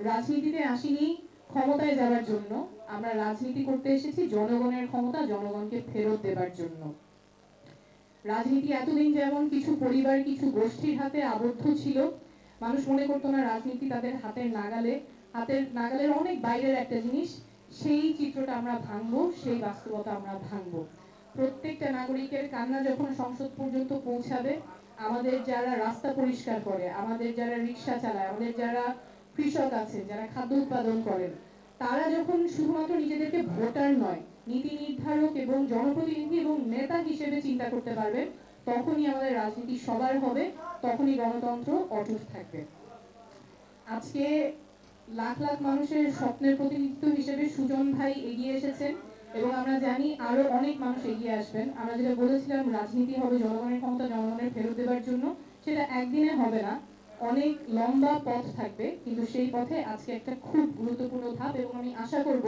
রাজনীতিতে আসিনি ক্ষমতায় যাওয়ার জন্য, আমরা রাজনীতি করতে এসেছি জনগণের ক্ষমতা জনগণকে ফেরত দেবার জন্য। রাজনীতি এতদিন যেমন কিছু পরিবার কিছু গোষ্ঠীর হাতে আবদ্ধ ছিল, মানুষ মনে করতো না রাজনীতি তাদের হাতের নাগালের অনেক বাইরের একটা জিনিস, সেই চিত্রটা আমরা ভাঙবো, সেই বাস্তবতা আমরা ভাঙবো। প্রত্যেকটা নাগরিকের কান্না যখন সংসদ পর্যন্ত পৌঁছাবে, আমাদের যারা রাস্তা পরিষ্কার করে, আমাদের যারা রিক্সা চালায়, আমাদের যারা কৃষক আছে, যারা খাদ্য উৎপাদন করেন, তারা যখন শুধুমাত্র নিজেদেরকে ভোটার নয়, নীতি নির্ধারক এবং জনপ্রতিনিধি এবং নেতা হিসেবে চিন্তা করতে পারবে, তখনই আমাদের রাজনীতি সবার হবে, তখনই গণতন্ত্র অটুট থাকবে। আজকে লাখ লাখ মানুষের স্বপ্নের প্রতিনিধিত্ব হিসেবে সুজন ভাই এগিয়ে এসেছেন এবং আমরা জানি আরো অনেক মানুষ এগিয়ে আসবেন। আমরা যেটা বলেছিলাম রাজনীতি হবে জনগণের ক্ষমতা জনগণের ফেরত দেওয়ার জন্য, সেটা একদিনে হবে না, অনেক লম্বা পথ থাকবে, কিন্তু সেই পথে আজকে একটা খুব গুরুত্বপূর্ণ ধাপ এবং আমি আশা করব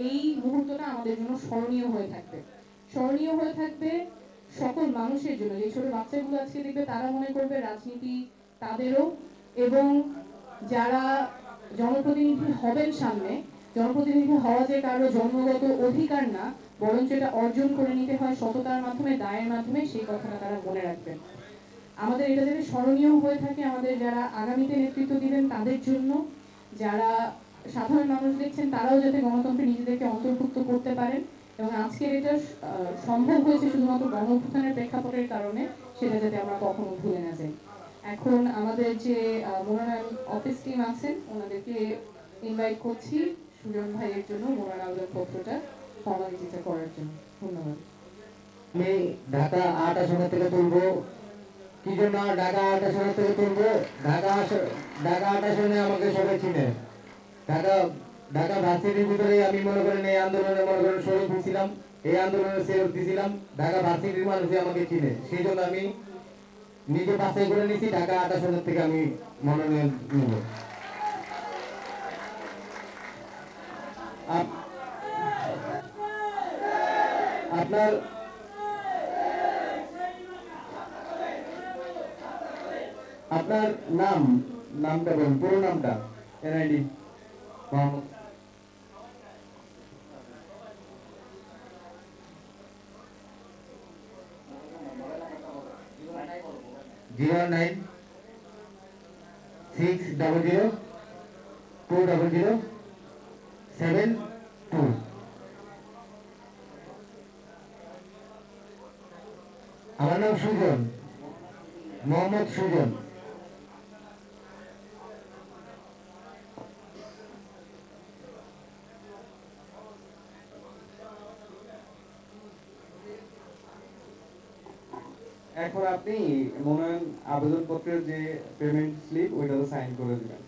এই মুহূর্তটা আমাদের জন্য স্মরণীয় হয়ে থাকবে। স্মরণীয় হয়ে থাকবে সকল মানুষের জন্য। যে ছোট বাচ্চাগুলো আজকে দেখবে তারা মনে করবে রাজনীতি তাদেরও, এবং যারা জনপ্রতিনিধি হবেন সামনে, জনপ্রতিনিধি হওয়া যে কারো জন্মগত অধিকার না, বরঞ্চ এটা অর্জন করে নিতে হয় সততার মাধ্যমে, দায়ের মাধ্যমে, সেই কথাটা তারা মনে রাখবেন। আমাদের এটা যাতে স্মরণীয় হয়ে থাকে আমাদের যারা আগামীতে নেতৃত্ব দিবেন তাদের জন্য, যারা সাধারণ মানুষ দেখছেন তারাও যাতে গণতন্ত্রে নিজেদেরকে অন্তর্ভুক্ত করতে পারেন, এবং আজকের এটা সম্ভব হয়েছে শুধুমাত্র গণঅভ্যুত্থানের প্রেক্ষাপটের কারণে, সেটা যাতে আমরা কখনো ভুলে না যাই। এখন আমাদের যে মনোনয়ন অফিস টিম আছেন ওনাদেরকে ইনভাইট করছি সুজন ভাইয়ের জন্য মনোনয়ন আবেদনপত্রটা ফর্মালিটিটা করার জন্য। ধন্যবাদ। আমি ঢাকা ৮ আসন থেকে তুলবো। কি জন্য ঢাকা ৮ আসন থেকে তুলবো? ঢাকা ৮ আসনে আমাকে সবাই চিনে। ঢাকা ভার্সিটির ভিতরে আমি মনে করেন এই আন্দোলনে শরীর দিয়েছিলাম, এই আন্দোলনে সেলফ দিয়েছিলাম, ঢাকা ভার্সিটির মানুষই আমাকে চিনে। সেই জন্য আমি নিজে বাছাই করে নিয়েছি ঢাকা ৮ আসনের থেকে আমি মনোনয়ন নেব। আপনার নামটা বলুন, পুরো নামটা, এনআইডি। মোহাম্মদ 096002007 আমার নাম সুজন, মোহাম্মদ সুজন। এখন আপনি মনোনয়ন আবেদনপত্রের যে পেমেন্ট স্লিপ ওইটাতে সাইন করে দিবেন।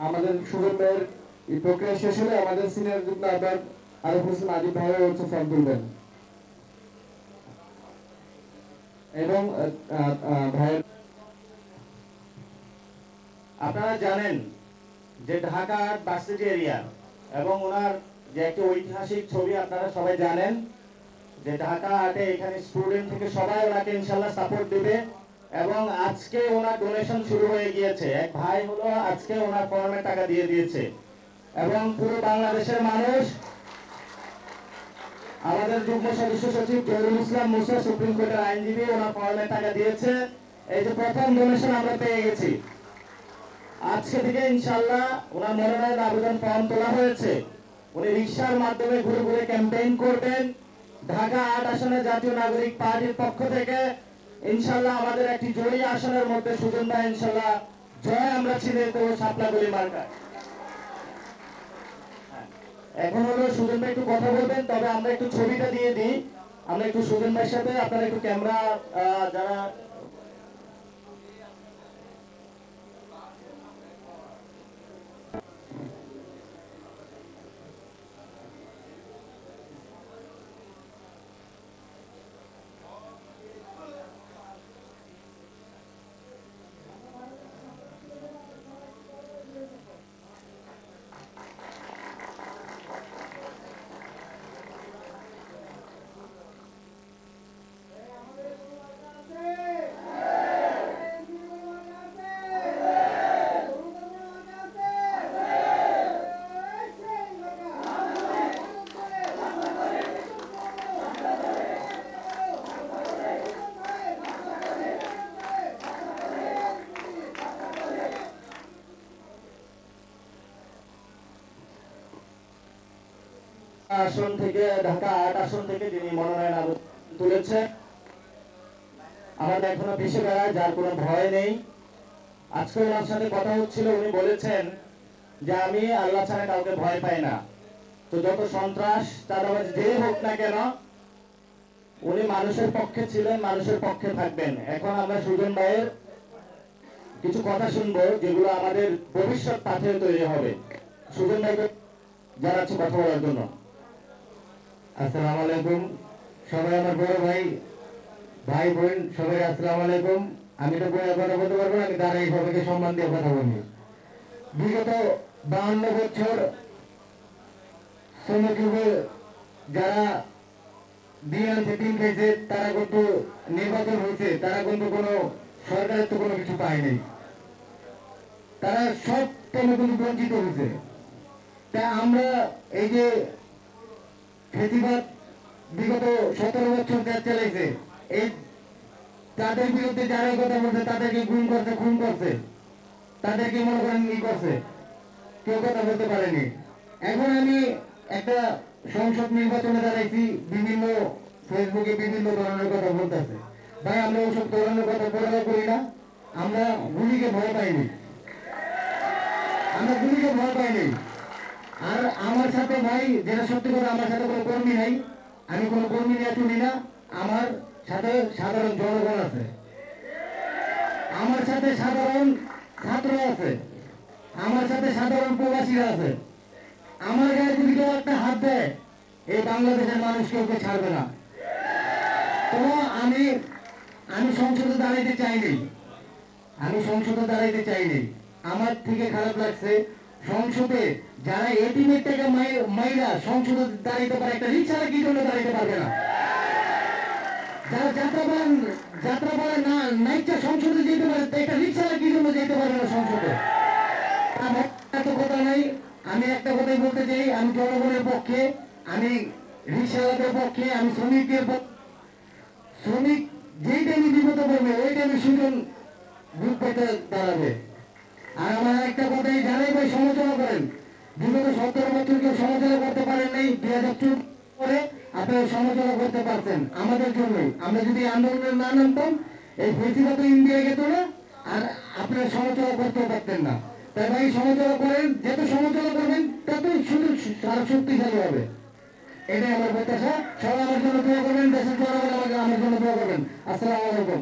আমাদের সুজন ভাইয়ের এই প্রক্রিয়া শেষ হলে আমাদের সিনিয়র যুগ্ম আহ্বায়ক আরিফ হোসেন আজিব ভাইও হচ্ছে ফর্ম তুলবেন এবং ভাইয়ের। আপনারা জানেন যে ঢাকা ভার্সিটি এরিয়া এবং ওনার যে একটি ঐতিহাসিক ছবি আপনারা সবাই জানেন যে ঢাকা আটে এখানে স্টুডেন্ট থেকে সবাই ওনাকে ইনশাল্লাহ সাপোর্ট দিবে এবং আজকে ওনার ডোনেশন শুরু হয়ে গিয়েছে। এক ভাই হলো আজকে ওনার ফর্মে টাকা দিয়ে দিয়েছে এবং পুরো বাংলাদেশের মানুষ, আমাদের যুগ্ম সদস্য সচিব জহিরুল ইসলাম মুসা সুপ্রিম কোর্টের আইনজীবী ওনার ফর্মে টাকা দিয়েছে। এই যে প্রথম ডোনেশন আমরা পেয়ে গেছি, আজকে থেকে ইনশাআল্লাহ ওনার মনোনয়ন আবেদন ফর্ম তোলা হয়েছে। উনি রিক্সার মাধ্যমে ঘুরে ঘুরে ক্যাম্পেইন করবেন। ঢাকা ৮ আসনে জাতীয় নাগরিক পার্টির পক্ষ থেকে ইনশাআল্লাহ আমাদের একটি জয়ী আসনের মধ্যে সুজন ভাই ইনশাআল্লাহ জয় আমরা ছিনে দেবো সাপলাগুলি মার্কায়। এখন হলো সুজন ভাই একটু কথা বলবেন, তবে আমরা একটু ছবিটা দিয়ে দিই। আমরা একটু সুজন ভাইয়ের সাথে আপনারা একটু ক্যামেরা যারা আসন থেকে, ঢাকা ৮ আসন থেকে যিনি মনোনয়ন আবেদন তুলেছে। আমাদের এখনো ভেসে বেড়ায়, যার কোনো ভয় নেই। আজকে ওনার সাথে কথা হচ্ছিল, উনি বলেছেন যে আমি আল্লাহ ছাড়া কাউকে ভয় পাই না। তো যত সন্ত্রাস চাঁদাবাজ যে হোক না কেন, উনি মানুষের পক্ষে ছিলেন, মানুষের পক্ষে থাকবেন। এখন আমরা সুজন ভাইয়ের কিছু কথা শুনবো, যেগুলো আমাদের ভবিষ্যৎ পাথে তৈরি হবে। সুজন ভাইকে জানাচ্ছি কথা বলার জন্য। আসসালামু আলাইকুম। সবাই আমার বড় ভাই, ভাই বোন সবাই আসসালামু আলাইকুম। আমি তো বইয়ে কথা বলতে পারবো না, আমি দাঁড়াই সবাইকে সম্মান দিয়ে কথা বলি। বিগত 52 বছর শ্রমজীবী যারা দিন আনছে দিন খাইছে, তারা কিন্তু নির্বাচন হয়েছে, তারা কিন্তু কোনো সরকারের তো কোনো কিছু পায়নি, তারা সব টাইমে কিন্তু বঞ্চিত হয়েছে। তা আমরা এই যে ফেসিবাদ বিগত 17 বছর দেশ চালাইছে, এই তাদের বিরুদ্ধে যারা কথা বলছে তাদেরকে গুম করছে, খুন করছে, তাদেরকে মনে করেন ই করছে, কেউ কথা বলতে পারেনি। এখন আমি একটা সংসদ নির্বাচনে দাঁড়াইছি, বিভিন্ন ফেসবুকে বিভিন্ন ধরনের কথা বলতেছে। ভাই আমরা ওসব ধরনের কথা পড়াশোনা করি না, আমরা গুলিকে ভয় পাইনি, আমরা গুলিকে ভয় পাইনি। আর আমার সাথে ভাই যেটা সত্যি কথা, আমার সাথে কোনো কর্মী নাই, আমি কোনো কর্মী নিয়ে চলি না। আমার সাথে সাধারণ জনগণ আছে, আমার সাথে সাধারণ ছাত্র আছে, আমার সাথে সাধারণ প্রবাসীরা আছে। আমার গায়ে যদি কেউ একটা হাত দেয়, এই বাংলাদেশের মানুষ কেউ ছাড়বে না। তো আমি সংসদে দাঁড়াইতে চাইনি, আমি সংসদে দাঁড়াইতে চাইনি। আমার থেকে খারাপ লাগছে সংসদে যারা এটিমের টাকা মাইরা সংসদে দাঁড়াইতে পারে, একটা রিক্সারা কি জন্য দাঁড়াইতে পারবে না? যারা যাত্রাবাড়ে না নাইচা সংসদে যেতে পারে, একটা রিক্সারা কি জন্য যেতে পারবে না সংসদে? আমার এত কথা নাই, আমি একটা কথাই বলতে চাই, আমি জনগণের পক্ষে, আমি রিক্সাওয়ালাদের পক্ষে, আমি শ্রমিকের পক্ষে। শ্রমিক যেই টাইমে বিপদে পড়বে ওই টাইমে সুজন গ্রুপ পেতে দাঁড়াবে। আর আমার একটা কথাই, যারাই ভাই সমালোচনা করেন, বিগত 17 বছর কেউ সমালোচনা করতে পারেন নাই, 2004 পরে আপনারা সমালোচনা করতে পারছেন আমাদের জন্যই। আমরা যদি আন্দোলনে না নামতাম, এই ফেসিবাদ ইন্ডিয়া যেত না, আর আপনারা সমালোচনা করতে পারতেন না। তাই ভাই সমালোচনা করেন, যত সমালোচনা করবেন ততই শুধু আরো শক্তিশালী হবে, এটাই আমার প্রত্যাশা। সবাই আমার জন্য দোয়া করবেন, দেশের জনগণ আমার জন্য দোয়া করবেন। আসসালামু আলাইকুম।